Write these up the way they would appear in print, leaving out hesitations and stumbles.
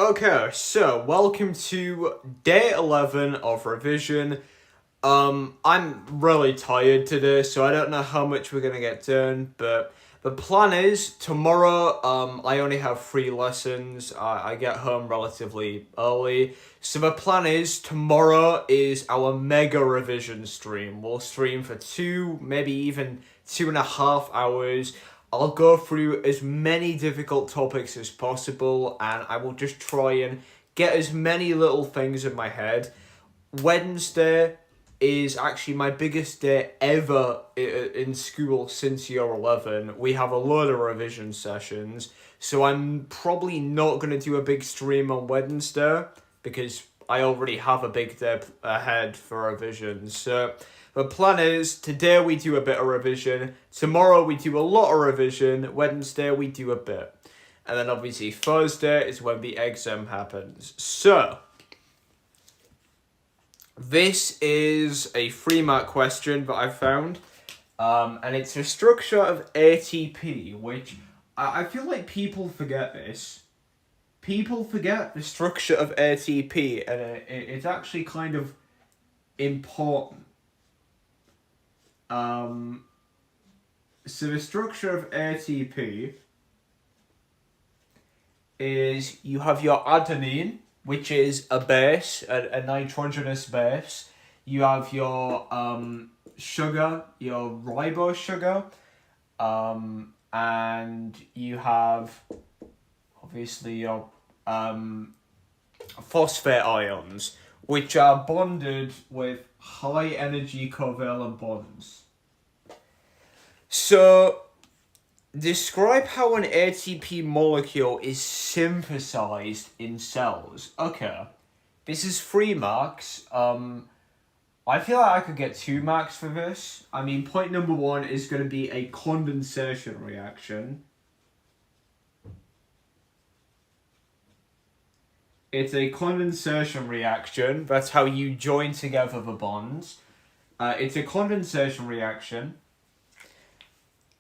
Okay, so welcome to day 11 of revision. I'm really tired today, so I don't know how much we're gonna get done, but the plan is tomorrow, I only have 3 lessons. I get home relatively early. So the plan is tomorrow is our mega revision stream. We'll stream for 2, maybe even 2.5 hours. I'll go through as many difficult topics as possible, and I will just try and get as many little things in my head. Wednesday is actually my biggest day ever in school since year 11. We have a load of revision sessions, so I'm probably not going to do a big stream on Wednesday because I already have a big day ahead for revision. So the plan is today we do a bit of revision, tomorrow we do a lot of revision, Wednesday we do a bit. And then obviously Thursday is when the exam happens. So this is a 3-mark question that I found, and it's the structure of ATP, which I feel like people forget this. People forget the structure of ATP, and it's actually kind of important. So the structure of ATP is you have your adenine, which is a base, a nitrogenous base. You have your sugar, your ribose sugar, and you have obviously your phosphate ions, which are bonded with high energy covalent bonds. So describe how an ATP molecule is synthesized in cells. Okay, this is 3 marks. I feel like I could get 2 marks for this. I mean, point number 1 is going to be a condensation reaction. It's a condensation reaction. That's how you join together the bonds. It's a condensation reaction.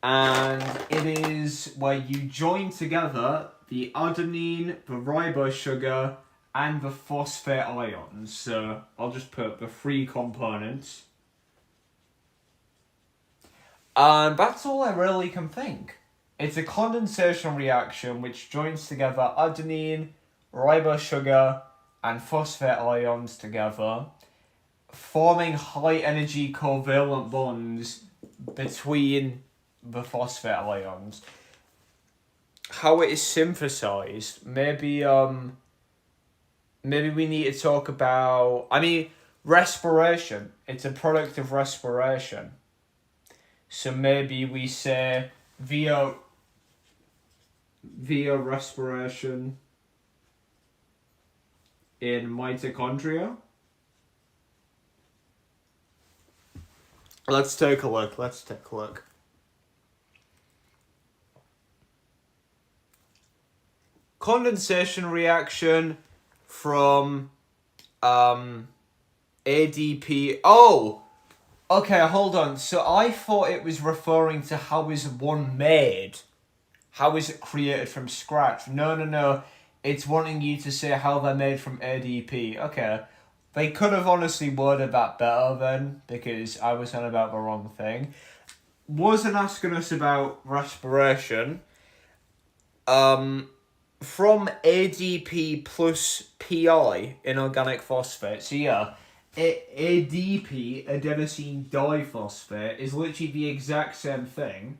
And it is where you join together the adenine, the ribose sugar, and the phosphate ions. So I'll just put the 3 components. And that's all I really can think. It's a condensation reaction which joins together adenine, ribose sugar, and phosphate ions together, forming high energy covalent bonds between the phosphate ions. How it is synthesized, maybe we need to talk about, respiration. It's a product of respiration. So maybe we say via respiration in mitochondria. Let's take a look. Condensation reaction from ADP. Oh, okay, hold on. So I thought it was referring to how is one made? How is it created from scratch? No. It's wanting you to say how they're made from ADP. Okay. They could have honestly worded that better then, because I was on about the wrong thing. Wasn't asking us about respiration. From ADP plus PI in organic phosphate. So yeah, ADP, adenosine diphosphate, is literally the exact same thing,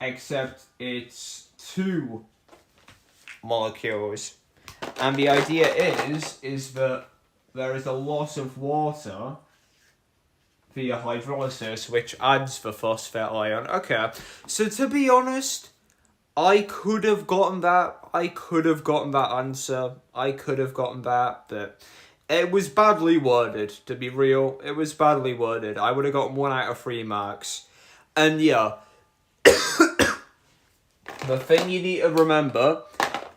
except it's 2 molecules. And the idea is that there is a loss of water via hydrolysis, which adds the phosphate ion. Okay, so to be honest, I could have gotten that. I could have gotten that answer. I could have gotten that, but it was badly worded, to be real. It was badly worded. I would have gotten 1 out of 3 marks. And yeah, the thing you need to remember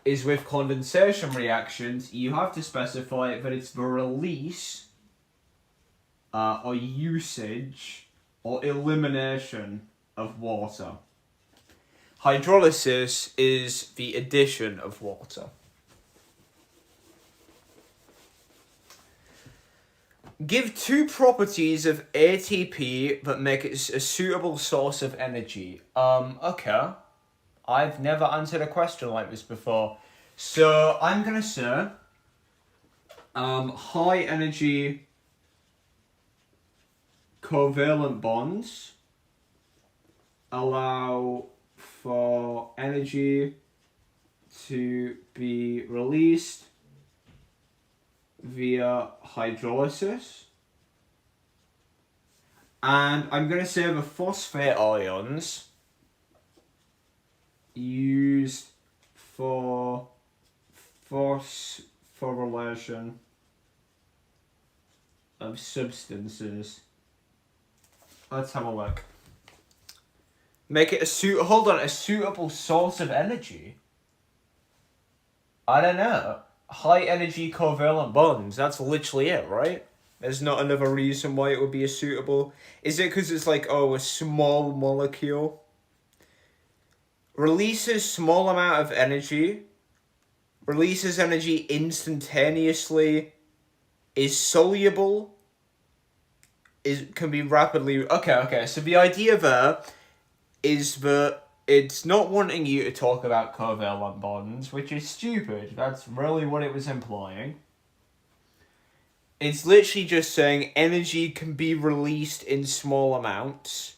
is with condensation reactions, you have to specify that it's the release or usage or elimination of water. Hydrolysis is the addition of water. Give two properties of ATP that make it a suitable source of energy. Okay. I've never answered a question like this before. So I'm gonna say high energy covalent bonds allow for energy to be released via hydrolysis. And I'm going to say the phosphate ions used for phosphorylation of substances. Let's have a look. Make it a suitable source of energy. I don't know. High energy covalent bonds. That's literally it, right? There's not another reason why it would be a suitable. Is it because it's like, a small molecule? Releases small amount of energy. Releases energy instantaneously. Is soluble. Can be rapidly. Okay. So the idea there is that it's not wanting you to talk about covalent bonds, which is stupid. That's really what it was implying. It's literally just saying energy can be released in small amounts,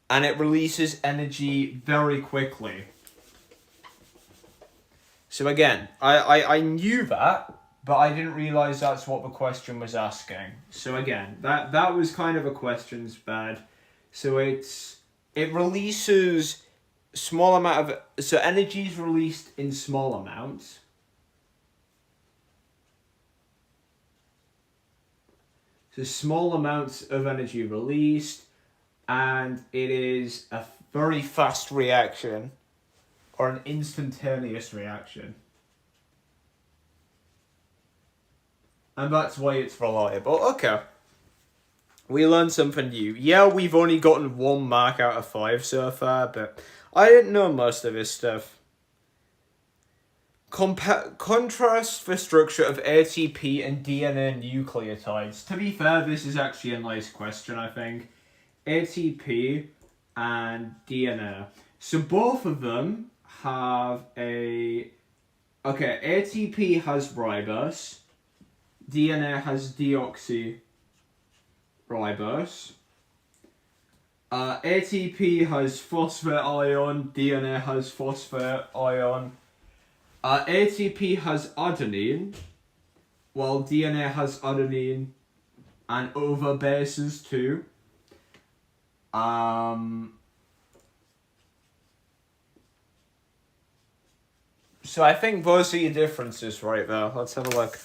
and it releases energy very quickly. So again, I knew that, but I didn't realise that's what the question was asking. So again, that was kind of a question's bad. So it releases small amount of, so energy is released in small amounts. So small amounts of energy released, and it is a very fast reaction, or an instantaneous reaction. And that's why it's reliable. Okay. We learned something new. Yeah, we've only gotten 1 mark out of 5 so far, but I didn't know most of this stuff. Contrast the structure of ATP and DNA nucleotides. To be fair, this is actually a nice question, I think. ATP and DNA. So both of them have a... Okay, ATP has ribose. DNA has deoxyribose. ATP has phosphate ion, DNA has phosphate ion. ATP has adenine, while DNA has adenine and other bases too. So I think those are your differences right there. Let's have a look.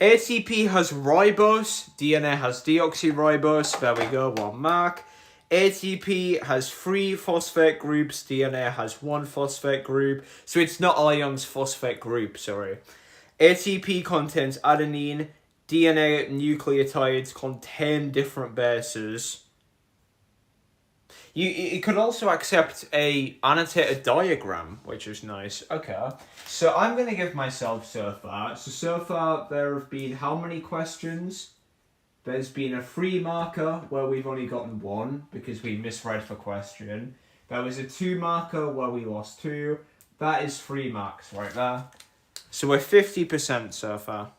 ATP has ribose, DNA has deoxyribose, there we go, 1 mark. ATP has 3 phosphate groups, DNA has 1 phosphate group, so it's not ions phosphate group, sorry. ATP contains adenine, DNA nucleotides contain different bases. You could also accept a annotated diagram, which is nice. Okay, so I'm going to give myself so far. So far there have been how many questions? There's been a 3 marker where we've only gotten 1 because we misread the question. There was a 2 marker where we lost 2. That is 3 marks right there. So we're 50% so far.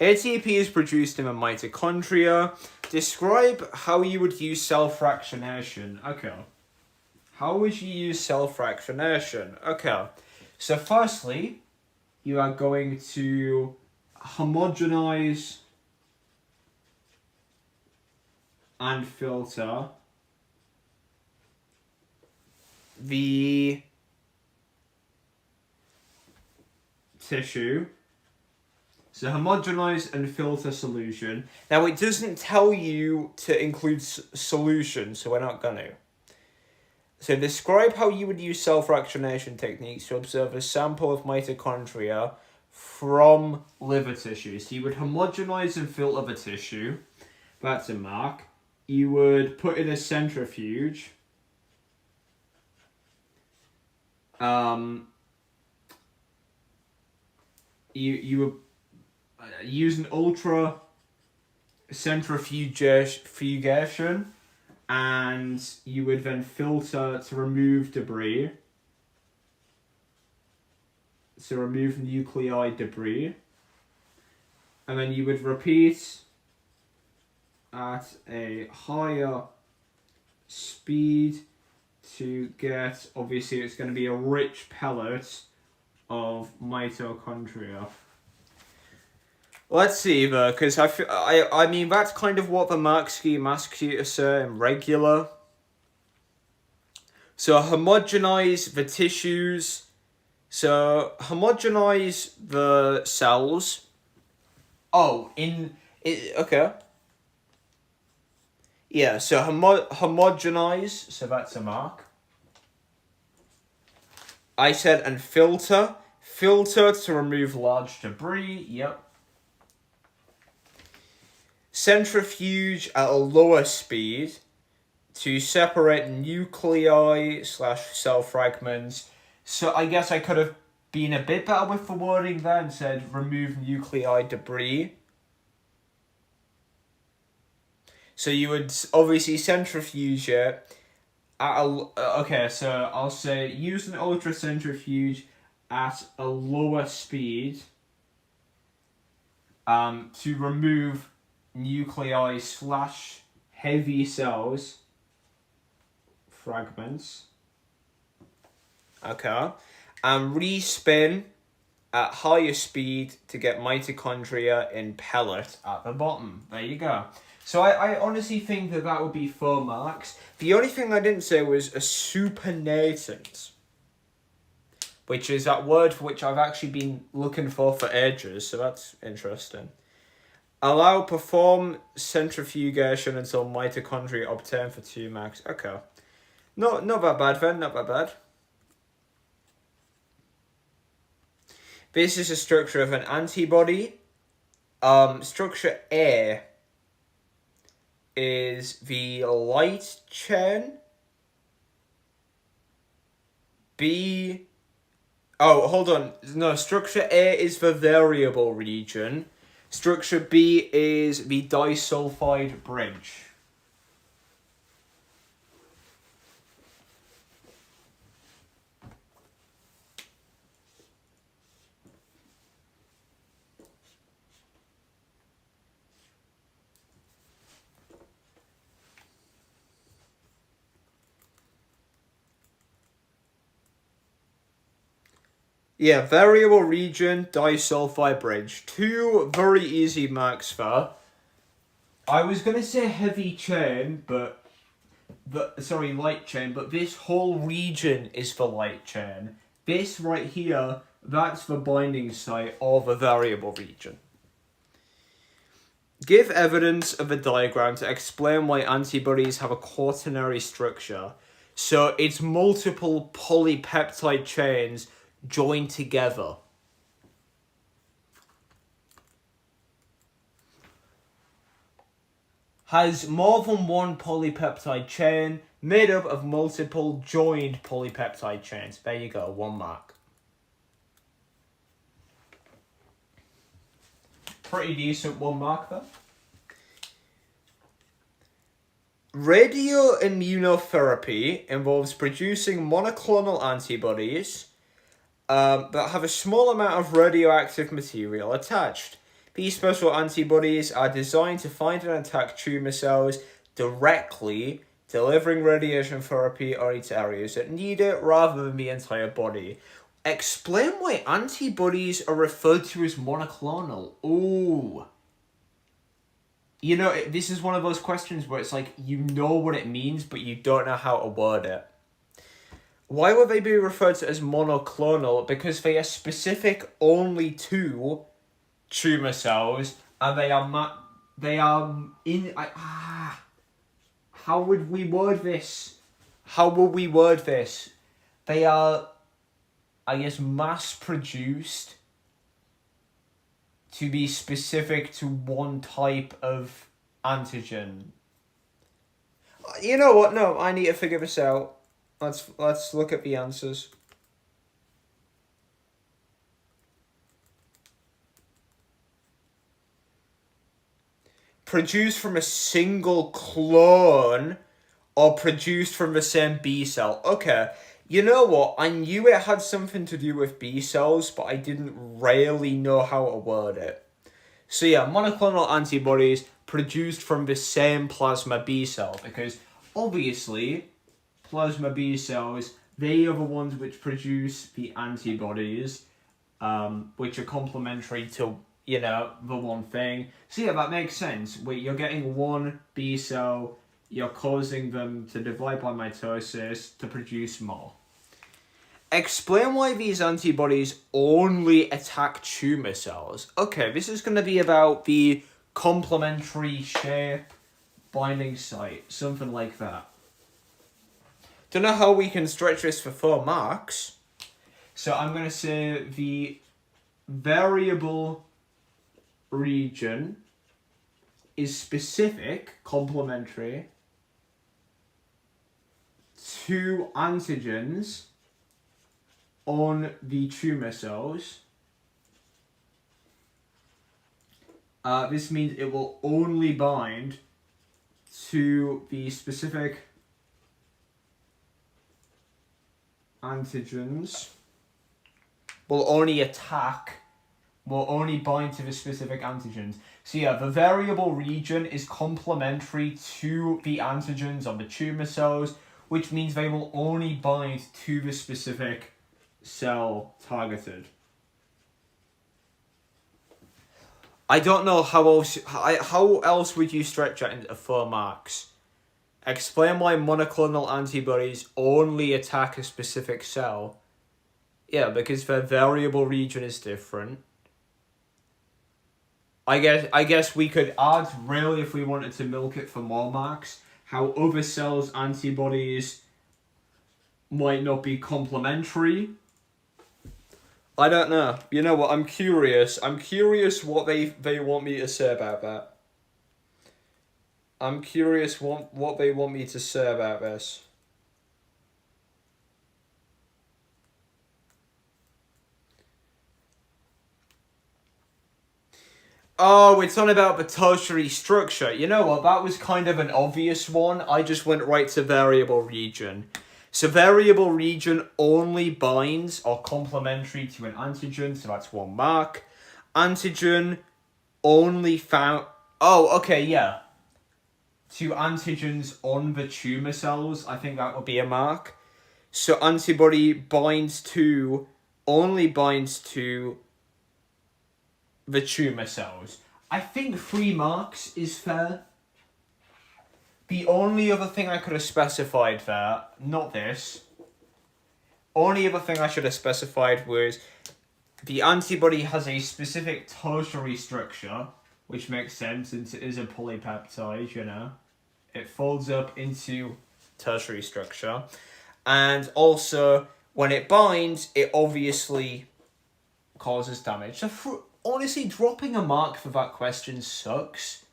ATP is produced in the mitochondria. Describe how you would use cell fractionation. Okay. How would you use cell fractionation? Okay. So firstly, you are going to homogenize and filter the tissue. So homogenize and filter solution. Now it doesn't tell you to include solution, so we're not going to. So describe how you would use self-fractionation techniques to observe a sample of mitochondria from liver tissue. So you would homogenize and filter the tissue. That's a mark. You would put in a centrifuge. You would use an ultra centrifugation, and you would then filter to remove debris. So remove nuclei debris. And then you would repeat at a higher speed to get, obviously it's going to be a rich pellet of mitochondria. Let's see though, because I mean that's kind of what the mark scheme asks you to say in regular. So homogenize the tissues. So homogenize the cells. Okay. Yeah, so homogenize, so that's a mark. I said and filter. Filter to remove large debris, yep. Centrifuge at a lower speed to separate nuclei / cell fragments. So I guess I could have been a bit better with the wording there and said remove nuclei debris. So you would obviously centrifuge it at okay, so I'll say use an ultracentrifuge at a lower speed to remove nuclei / heavy cells fragments. Okay. And respin at higher speed to get mitochondria in pellet at the bottom. There you go. So I honestly think that would be 4 marks. The only thing I didn't say was a supernatant, which is that word for which I've actually been looking for ages, so that's interesting. Allow perform centrifugation until mitochondria obtain for 2 marks. Okay. Not that bad then, not that bad. This is a structure of an antibody. Structure A is the light chain. B... Oh, hold on. No, structure A is the variable region. Structure B is the disulfide bridge. Yeah, variable region, disulfide bridge. 2 very easy marks there. I was going to say heavy chain, light chain, but this whole region is for light chain. This right here, that's the binding site of a variable region. Give evidence of a diagram to explain why antibodies have a quaternary structure. So it's multiple polypeptide chains joined together. Has more than one polypeptide chain made up of multiple joined polypeptide chains. There you go, 1 mark. Pretty decent 1 mark there. Radioimmunotherapy involves producing monoclonal antibodies that have a small amount of radioactive material attached. These special antibodies are designed to find and attack tumor cells directly, delivering radiation therapy only to areas that need it rather than the entire body. Explain why antibodies are referred to as monoclonal. Ooh. You know, this is one of those questions where it's like, you know what it means, but you don't know how to word it. Why would they be referred to as monoclonal? Because they are specific only to tumor cells, and how would we word this? how will we word this? They are, I guess, mass produced to be specific to one type of antigen. You know what? No, I need to figure this out. Let's look at the answers. Produced from a single clone or produced from the same B cell. Okay, you know what? I knew it had something to do with B cells, but I didn't really know how to word it. So yeah, monoclonal antibodies produced from the same plasma B cell, because obviously plasma B cells, they are the ones which produce the antibodies, which are complementary to, you know, the one thing. So yeah, that makes sense. You're getting one B cell, you're causing them to divide by mitosis to produce more. Explain why these antibodies only attack tumor cells. Okay, this is going to be about the complementary shape, binding site, something like that. Don't know how we can stretch this for 4 marks. So I'm going to say the variable region is specific, complementary, to antigens on the tumor cells. This means it will only bind to the specific antigens, will only bind to the specific antigens. So yeah, the variable region is complementary to the antigens on the tumor cells, which means they will only bind to the specific cell targeted. I don't know how else would you stretch that into 4 marks? Explain why monoclonal antibodies only attack a specific cell. Yeah, because their variable region is different. I guess we could add, really, if we wanted to milk it for more marks, how other cells' antibodies might not be complementary. I don't know. You know what? I'm curious. I'm curious what they want me to say about that. I'm curious what they want me to say about this. Oh, it's on about the tertiary structure. You know what? That was kind of an obvious one. I just went right to variable region. So variable region only binds or complementary to an antigen, so that's 1 mark. Antigen only found... Oh, okay, yeah. To antigens on the tumor cells, I think that would be a mark. So antibody only binds to the tumor cells. I think 3 marks is fair. The only other thing I could have specified there, not this, only other thing I should have specified was the antibody has a specific tertiary structure, which makes sense since it is a polypeptide, you know. It folds up into tertiary structure. And also, when it binds, it obviously causes damage. So honestly, dropping a mark for that question sucks,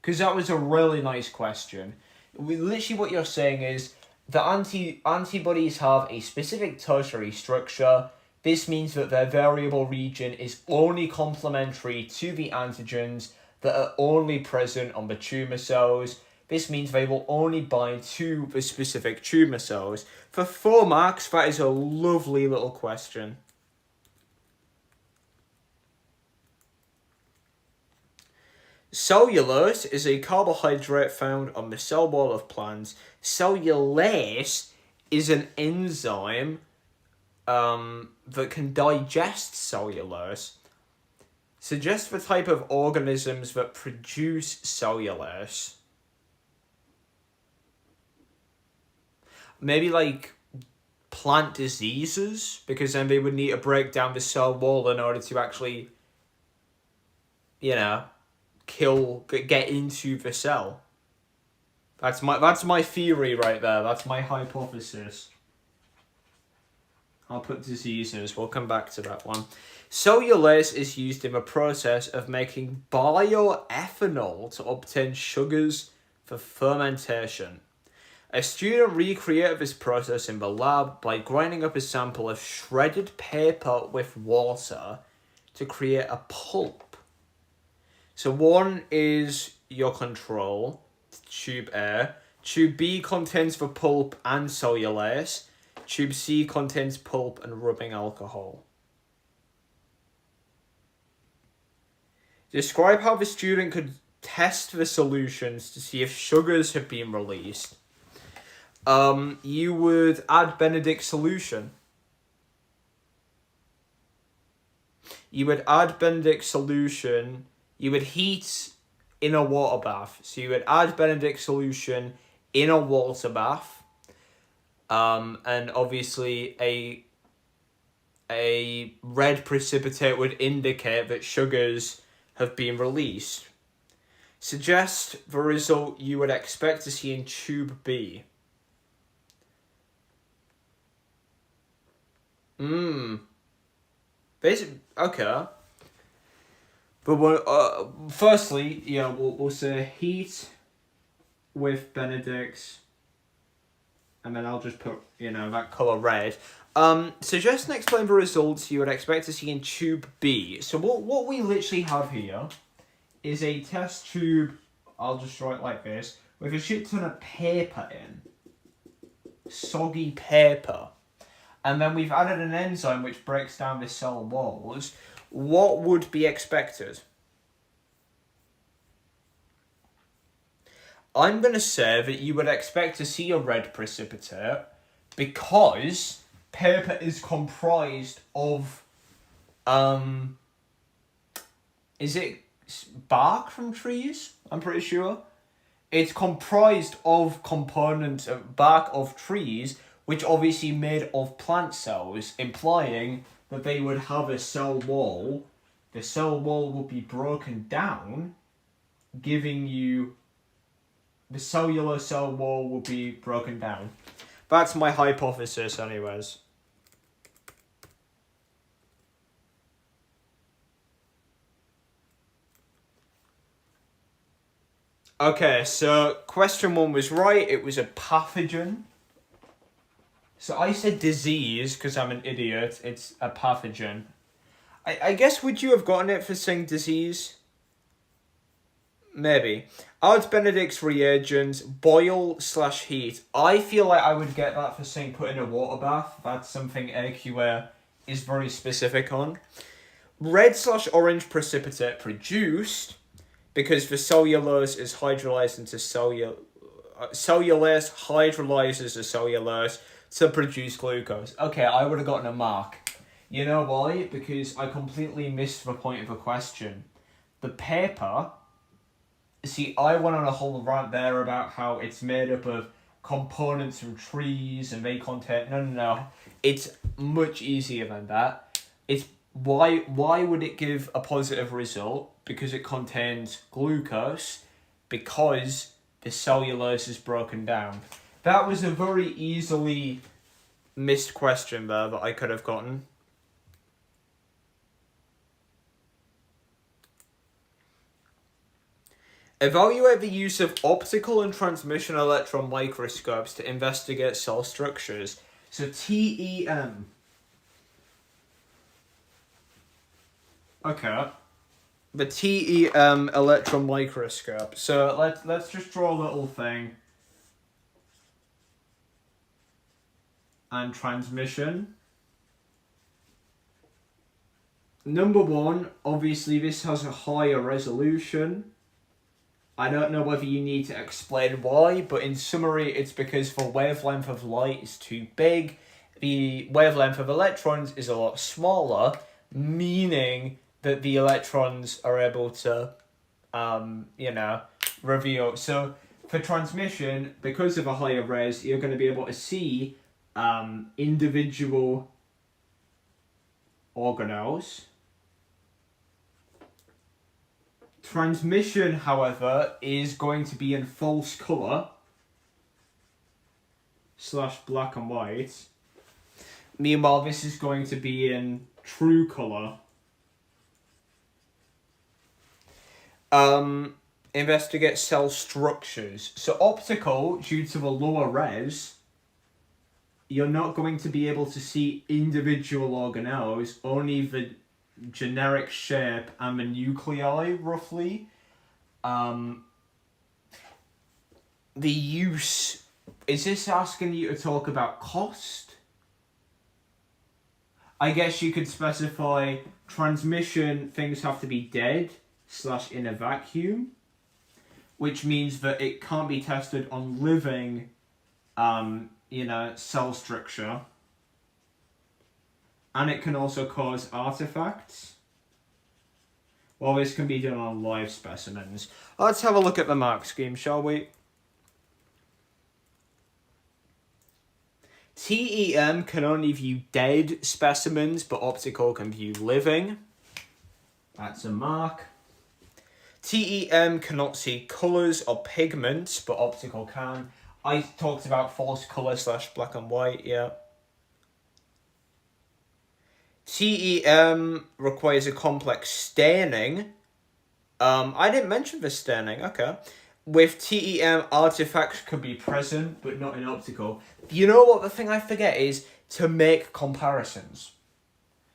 because that was a really nice question. Literally what you're saying is the antibodies have a specific tertiary structure. This means that their variable region is only complementary to the antigens that are only present on the tumor cells. This means they will only bind to the specific tumor cells. For 4 marks, that is a lovely little question. Cellulose is a carbohydrate found on the cell wall of plants. Cellulase is an enzyme that can digest cellulose. Suggest the type of organisms that produce cellulose. Maybe like plant diseases, because then they would need to break down the cell wall in order to actually, you know, get into the cell. That's my theory right there. That's my hypothesis. I'll put diseases. We'll come back to that one. Cellulose is used in the process of making bioethanol to obtain sugars for fermentation. A student recreated this process in the lab by grinding up a sample of shredded paper with water to create a pulp. So one is your control, tube A. Tube B contains the pulp and cellulose. Tube C contains pulp and rubbing alcohol. Describe how the student could test the solutions to see if sugars have been released. You would add Benedict's solution. You would add Benedict's solution. You would heat in a water bath. So you would add Benedict's solution in a water bath. And obviously a red precipitate would indicate that sugars have been released. Suggest the result you would expect to see in tube B. Basically, okay. But firstly, yeah, we'll say heat with Benedict's, and then I'll just put, that colour red. Suggest and explain the results you would expect to see in tube B. So what we literally have here is a test tube, I'll just draw it like this, with a shit ton of paper in. Soggy paper. And then we've added an enzyme which breaks down the cell walls. What would be expected? I'm going to say that you would expect to see a red precipitate because paper is comprised of, is it bark from trees? I'm pretty sure. It's comprised of components of bark of trees, which obviously made of plant cells, implying that they would have a cell wall. The cell wall will be broken down, giving you the cellular cell wall will be broken down. That's my hypothesis anyways. Okay, so question 1 was right. It was a pathogen. So I said disease because I'm an idiot. It's a pathogen. I guess would you have gotten it for saying disease? Maybe. Adds Benedict's reagents, boil/heat. I feel like I would get that for saying put in a water bath. That's something AQA is very specific on. Red/orange precipitate produced because the cellulose is hydrolyzed into cellulose hydrolyzes the cellulose to produce glucose. Okay, I would have gotten a mark. You know why? Because I completely missed the point of the question. The paper... See, I went on a whole rant there about how it's made up of components from trees and they contain... No. It's much easier than that. It's why would it give a positive result? Because it contains glucose. Because the cellulose is broken down. That was a very easily missed question there that I could have gotten. Evaluate the use of optical and transmission electron microscopes to investigate cell structures. So TEM. Okay. The TEM electron microscope. So let's just draw a little thing. And transmission. Number 1, obviously this has a higher resolution. I don't know whether you need to explain why, but in summary, it's because the wavelength of light is too big. The wavelength of electrons is a lot smaller, meaning that the electrons are able to, reveal. So for transmission, because of a higher res, you're going to be able to see individual organelles. Transmission, however, is going to be in false colour / black and white. Meanwhile, this is going to be in true colour. Investigate cell structures. So optical, due to the lower res, you're not going to be able to see individual organelles, only the generic shape and the nuclei, roughly. The use... Is this asking you to talk about cost? I guess you could specify transmission, things have to be dead / in a vacuum, which means that it can't be tested on living, cell structure. And it can also cause artifacts. Well, this can be done on live specimens. Let's have a look at the mark scheme, shall we? TEM can only view dead specimens, but optical can view living. That's a mark. TEM cannot see colours or pigments, but optical can. I talked about false colour / black and white, yeah. TEM requires a complex staining. I didn't mention the staining, okay. With TEM, artifacts could be present, but not in optical. You know what the thing I forget is? To make comparisons.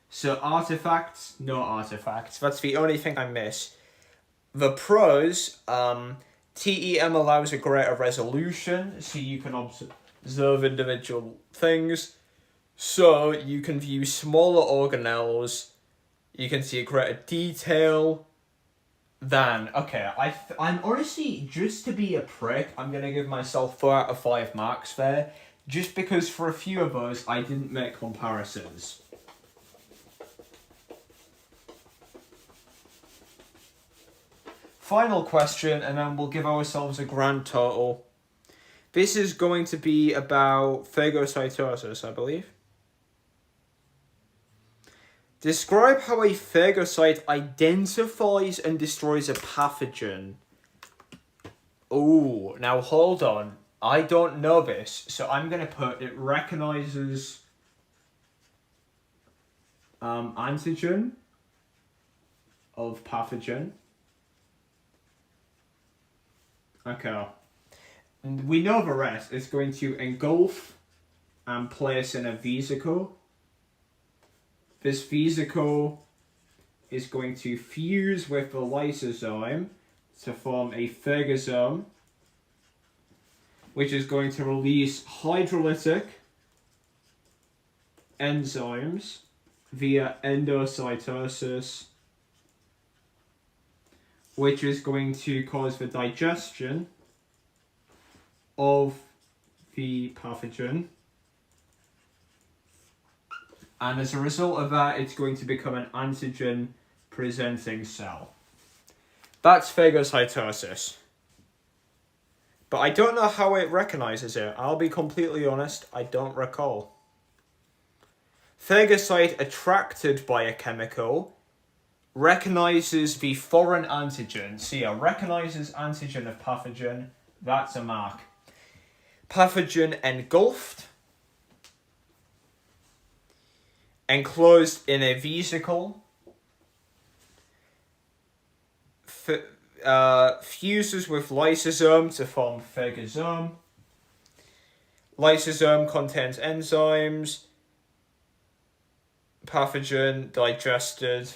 So artifacts, no artifacts. That's the only thing I miss. The pros, TEM allows a greater resolution, so you can observe individual things. So you can view smaller organelles, you can see a greater detail than... Okay, I'm honestly, just to be a prick, I'm going to give myself 4 out of 5 marks there, just because for a few of us, I didn't make comparisons. Final question, and then we'll give ourselves a grand total. This is going to be about phagocytosis, I believe. Describe how a phagocyte identifies and destroys a pathogen. Oh, now hold on. I don't know this, so I'm going to put it recognizes antigen of pathogen. Okay. And we know the rest. It's going to engulf and place in a vesicle. This vesicle is going to fuse with the lysosome to form a phagosome, which is going to release hydrolytic enzymes via endocytosis, which is going to cause the digestion of the pathogen. And as a result of that, it's going to become an antigen-presenting cell. That's phagocytosis. But I don't know how it recognizes it. I'll be completely honest, I don't recall. Phagocyte attracted by a chemical recognizes the foreign antigen. See, it recognizes antigen of pathogen. That's a mark. Pathogen engulfed. Enclosed in a vesicle, fuses with lysosome to form phagosome. Lysosome contains enzymes. Pathogen digested.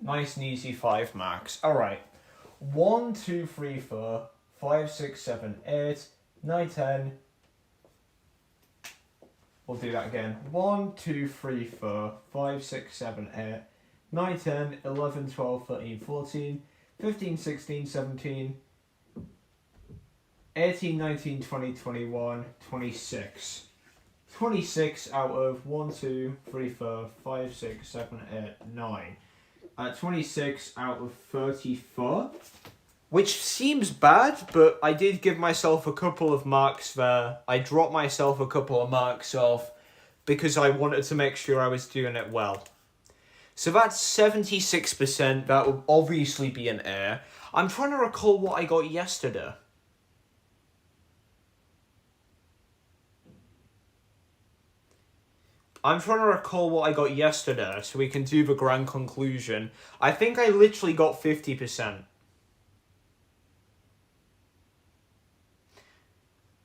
Nice and easy 5 marks. Alright. 1, 2, 3, 4, 5, 6, 7, 8, 9, 10. We'll do that again. 1, 2, 3, 4, 5, 6, 7, 8, 9, 10, 11, 12, 13, 14, 15, 16, 17, 18, 19, 20, 21, 26. 26 out of 1, 2, 3, 4, 5, 6, 7, 8, 9. 26 out of 34. Which seems bad, but I did give myself a couple of marks there. I dropped myself a couple of marks off because I wanted to make sure I was doing it well. So that's 76%. That would obviously be an A. I'm trying to recall what I got yesterday. I'm trying to recall what I got yesterday so we can do the grand conclusion. I think I literally got 50%.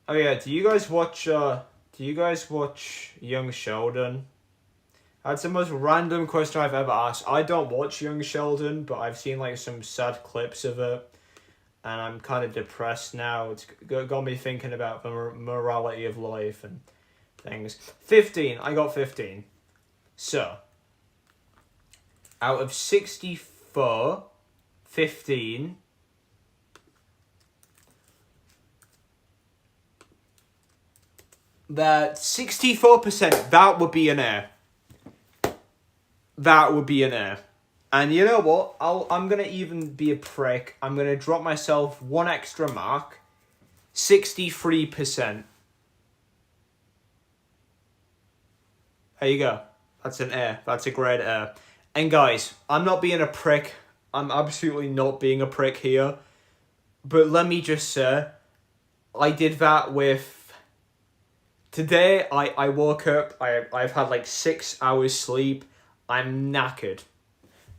Oh yeah, do you guys watch Young Sheldon? That's the most random question I've ever asked. I don't watch Young Sheldon, but I've seen like some sad clips of it. And I'm kind of depressed now. It's got me thinking about the morality of life and things. 15. I got 15. So, out of 64, 15... That 64%, that would be an A. That would be an A. And you know what? I'm going to even be a prick. I'm going to drop myself one extra mark. 63%. There you go. That's an A. That's a great A. And guys, I'm not being a prick. I'm absolutely not being a prick here. But let me just say, I did that with... Today, I woke up, I've had like 6 hours sleep, I'm knackered.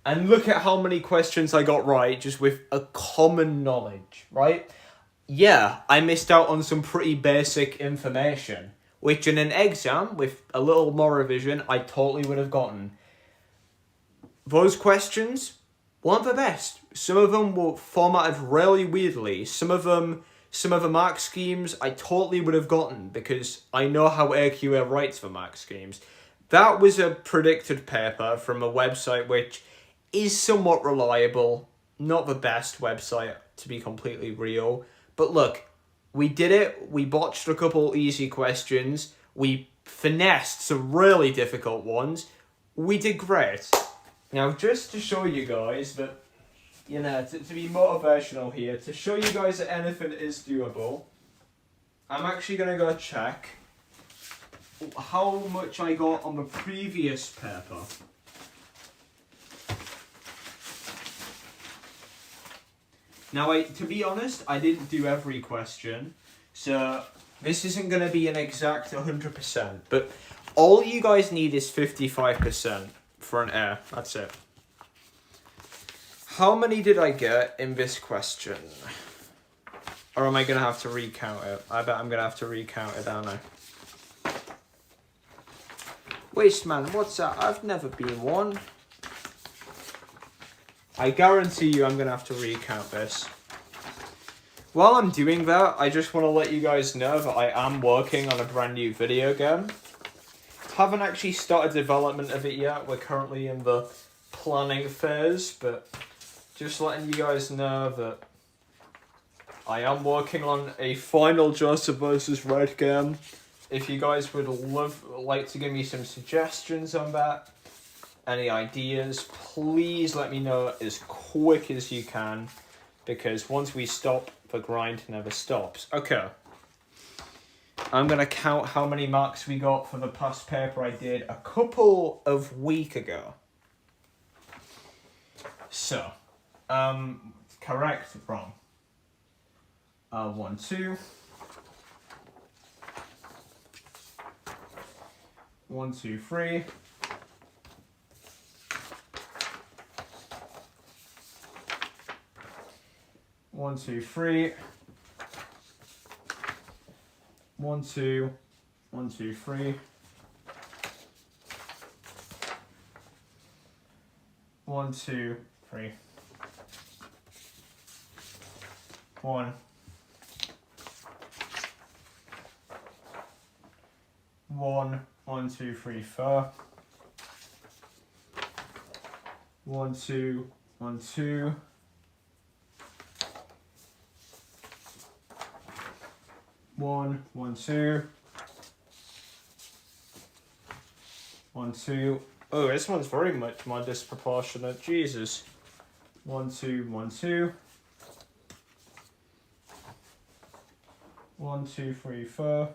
And look at how many questions I got right, just with a common knowledge, right? Yeah, I missed out on some pretty basic information, which in an exam, with a little more revision, I totally would have gotten. Those questions weren't the best. Some of them were formatted really weirdly, some of the mark schemes I totally would have gotten because I know how AQA writes for mark schemes. That was a predicted paper from a website which is somewhat reliable. Not the best website, to be completely real. But look, we did it. We botched a couple easy questions. We finessed some really difficult ones. We did great. Now, just to show you guys that, you know, to be motivational here, to show you guys that anything is doable, I'm actually going to go check how much I got on the previous paper. Now, to be honest, I didn't do every question, so this isn't going to be an exact 100%, but all you guys need is 55% for an A. That's it. How many did I get in this question? Or am I going to have to recount it? I bet I'm going to have to recount it, aren't I? Waste man, what's that? I've never been one. I guarantee you I'm going to have to recount this. While I'm doing that, I just want to let you guys know that I am working on a brand new video game. Haven't actually started development of it yet. We're currently in the planning phase, but... just letting you guys know that I am working on a final Joseph vs. Red game. If you guys would like to give me some suggestions on that, any ideas, please let me know as quick as you can, because once we stop, the grind never stops. Okay. I'm going to count how many marks we got for the past paper I did a couple of weeks ago. So... correct, wrong. 1, 2. 1, 2, 3. 1, 2, 3. 1, 2. 1, 2, 3. 1, 2, 3. 1. 1, 1, 2, 3, 4. 1, 2, 1, 2. 1, 1, 2. 1, 2. Oh, this one's very much more disproportionate. Jesus. 1, 2, 1, 2. 1, 2, 3, 4.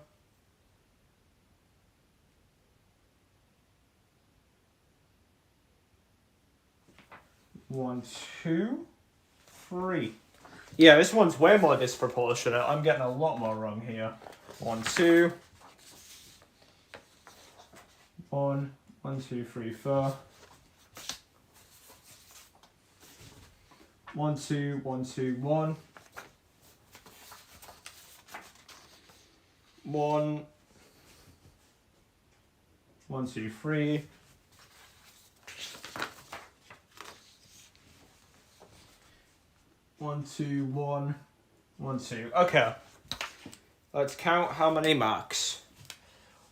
1, 2, 3. Yeah, this one's way more disproportionate. I'm getting a lot more wrong here. 1, 2. 1, 1, 2, 3, 4. 1, 2, 1, 2, 1. 1, 1, 2, 3. 1, 2, 1, 1, 2. Okay. Let's count how many marks.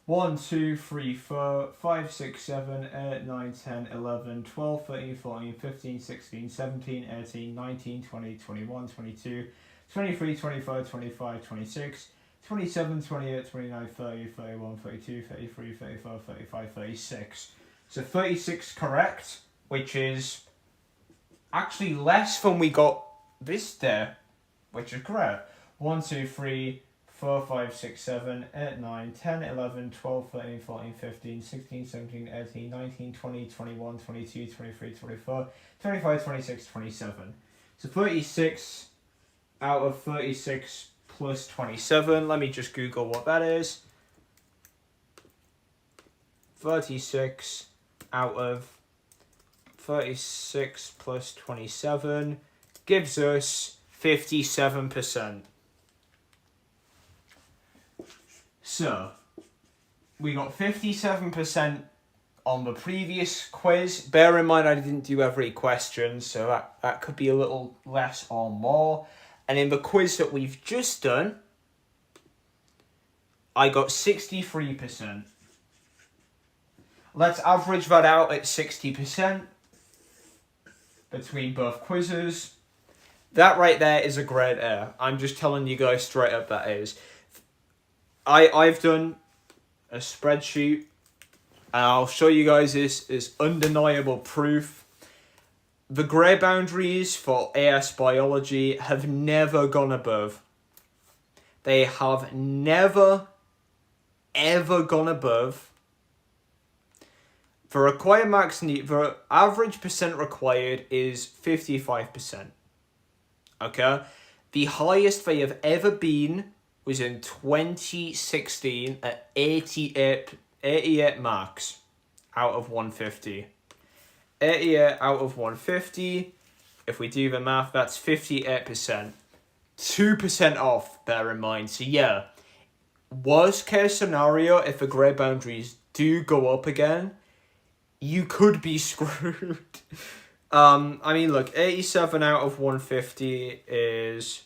1, 2, 3, 4, 5, 6, 7, 8, 9, 10, 11, 12, 13, 14, 15, 16, 17, 18, 19, 20, 21, 22, 23, 24, 25, 26, 27, 28, 29, 30, 31, 32, 33, 34, 35, 36. So 36 correct, which is actually less than we got this day, which is great. 1, 2, 3, 4, 5, 6, 7, 8, 9, 10, 11, 12, 13, 14, 15, 16, 17, 18, 19, 20, 21, 22, 23, 24, 25, 26, 27. So 36 out of 36 plus 27. Let me just Google what that is. 36 out of 36 plus 27 gives us 57%. So, we got 57% on the previous quiz. Bear in mind I didn't do every question, so that could be a little less or more. And in the quiz that we've just done, I got 63%. Let's average that out at 60% between both quizzes. That right there is a grade A. I'm just telling you guys straight up that is. I've done a spreadsheet, and I'll show you guys this is undeniable proof. The grade boundaries for AS Biology have never gone above. They have never, ever gone above. The required marks, the average percent required is 55%. Okay? The highest they have ever been was in 2016 at 88 marks out of 150. 88 out of 150. If we do the math, that's 58%. 2% off, bear in mind. So yeah, worst case scenario, if the grade boundaries do go up again, you could be screwed. I mean, look, 87 out of 150 is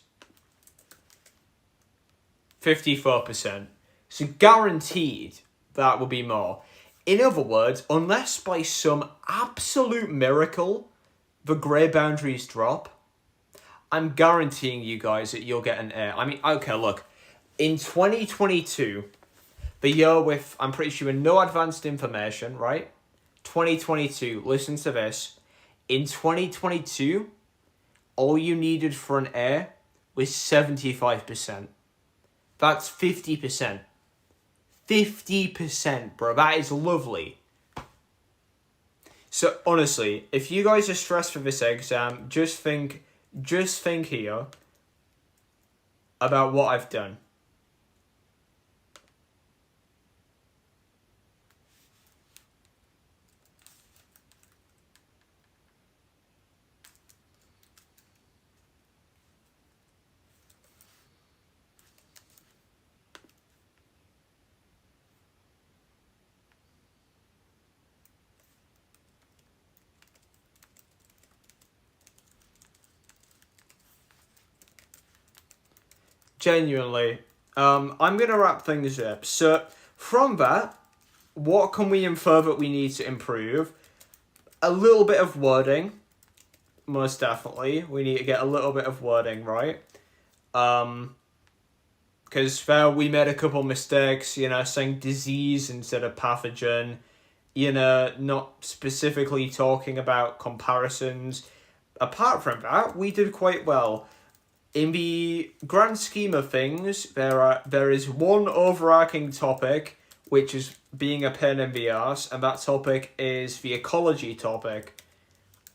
54%. So guaranteed that will be more. In other words, unless by some absolute miracle the grade boundaries drop, I'm guaranteeing you guys that you'll get an A. I mean, okay, look. In 2022, the year with, I'm pretty sure, no advanced information, right? 2022, listen to this. In 2022, all you needed for an A was 75%. That's 50%. 50%, bro. That is lovely. So, honestly, if you guys are stressed for this exam, just think here about what I've done. Genuinely. I'm going to wrap things up. So, from that, what can we infer that we need to improve? A little bit of wording. Most definitely. We need to get a little bit of wording right. Because there we made a couple mistakes, saying disease instead of pathogen. Not specifically talking about comparisons. Apart from that, we did quite well. In the grand scheme of things, there is one overarching topic, which is being a pain in the arse, and that topic is the ecology topic.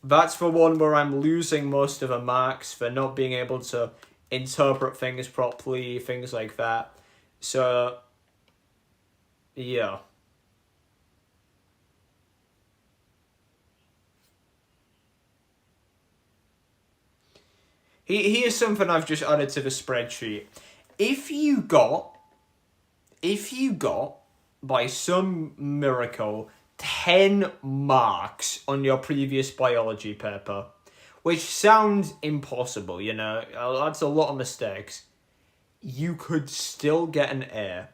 That's the one where I'm losing most of the marks for not being able to interpret things properly, things like that. So, yeah. Here's something I've just added to the spreadsheet. If you got, by some miracle, 10 marks on your previous biology paper, which sounds impossible, you know, that's a lot of mistakes, you could still get an A,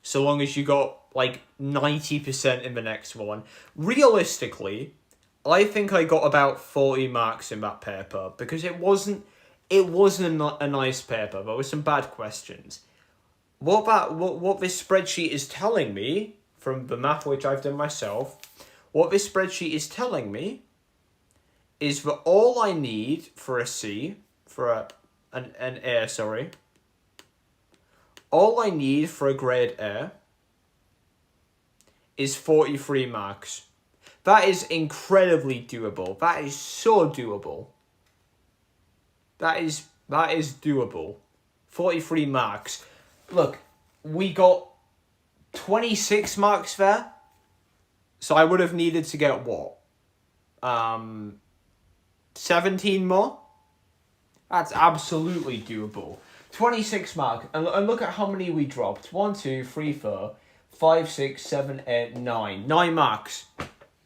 so long as you got, like, 90% in the next one. Realistically, I think I got about 40 marks in that paper, because it wasn't a nice paper. There were some bad questions. What this spreadsheet is telling me, from the math which I've done myself, what this spreadsheet is telling me is that all I need for a C, for an A, sorry, all I need for a grade A is 43 marks. That is incredibly doable. That is so doable. That is doable. 43 marks. Look, we got 26 marks there. So I would have needed to get what? 17 more? That's absolutely doable. 26 marks. And look at how many we dropped. 1, 2, 3, 4, 5, 6, 7, 8, 9. 9 marks.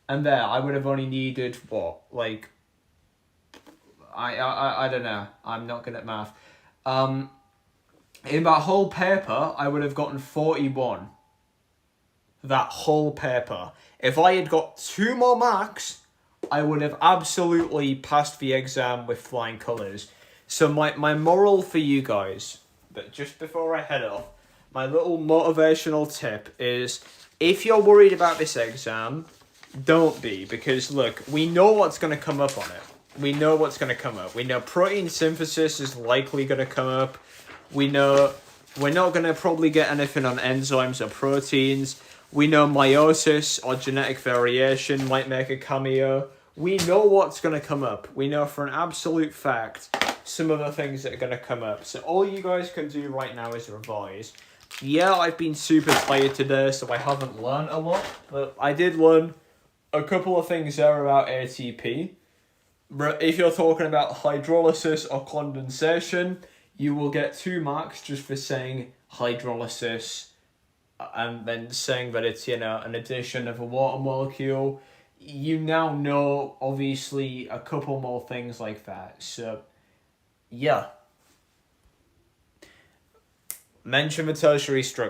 And there, I would have only needed, what? Like, I don't know. I'm not good at math. In that whole paper, I would have gotten 41. That whole paper. If I had got 2 more marks, I would have absolutely passed the exam with flying colours. So my moral for you guys, but just before I head off, my little motivational tip is, if you're worried about this exam, don't be. Because look, we know what's going to come up on it. We know what's going to come up. We know protein synthesis is likely going to come up. We know we're not going to probably get anything on enzymes or proteins. We know meiosis or genetic variation might make a cameo. We know what's going to come up. We know for an absolute fact some of the things that are going to come up. So all you guys can do right now is revise. Yeah, I've been super tired today, so I haven't learned a lot. But I did learn a couple of things there about ATP. But if you're talking about hydrolysis or condensation, you will get 2 marks just for saying hydrolysis and then saying that it's, you know, an addition of a water molecule. You now know, obviously, a couple more things like that. So, yeah. Mention the tertiary structure.